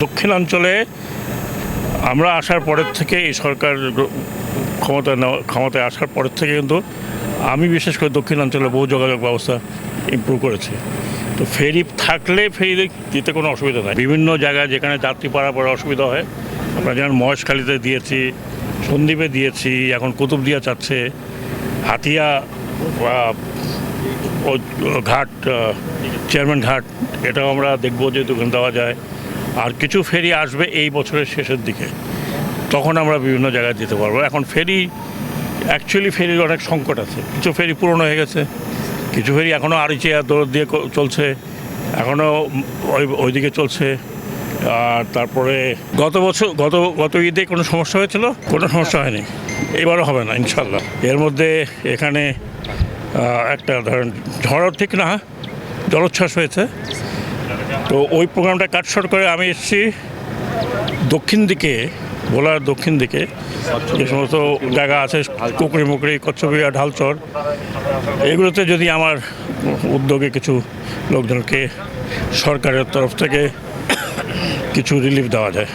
দক্ষিণাঞ্চলে আমরা আসার পরের থেকে এই সরকার ক্ষমতায় আসার পরের থেকে কিন্তু আমি বিশেষ করে দক্ষিণাঞ্চলে বহু যোগাযোগ ব্যবস্থা ইমপ্রুভ করেছি। তো ফেরি থাকলে ফেরি দিতে কোনো অসুবিধা নাই। বিভিন্ন জায়গায় যেখানে যাত্রী পারাপারে অসুবিধা হয়, আমরা যেমন মহেশখালীতে দিয়েছি, সন্দ্বীপে দিয়েছি, এখন কুতুবদিয়া চাচ্ছে, হাতিয়া ঘাট, চেয়ারম্যান ঘাট, এটাও আমরা দেখবো যে দোকান দেওয়া যায়। আর কিছু ফেরি আসবে এই বছরের শেষের দিকে, তখন আমরা বিভিন্ন জায়গায় দিতে পারবো। এখন অ্যাকচুয়ালি ফেরির অনেক সংকট আছে। কিছু ফেরি পুরনো হয়ে গেছে, কিছু ফেরি এখনও আরিচিয়া দৌড় দিয়ে চলছে, এখনও ওইদিকে চলছে। আর তারপরে গত ঈদে কোনো সমস্যা হয়েছিল? কোনো সমস্যা হয়নি, এবারও হবে না ইনশাল্লাহ। এর মধ্যে এখানে একটা ধরেন ঝড় ঠিক না, জলোচ্ছ্বাস হয়েছে, তো ওই প্রোগ্রামটা কাটছট করে আমি এসেছি দক্ষিণ দিকে, ভোলার দক্ষিণ দিকে যে সমস্ত জায়গা আছে, কুকরি মুকরি, কচ্ছপিয়া, ঢালচর, এগুলোতে যদি আমার উদ্যোগে কিছু লোকজনকে সরকারের তরফ থেকে কিছু রিলিফ দেওয়া যায়।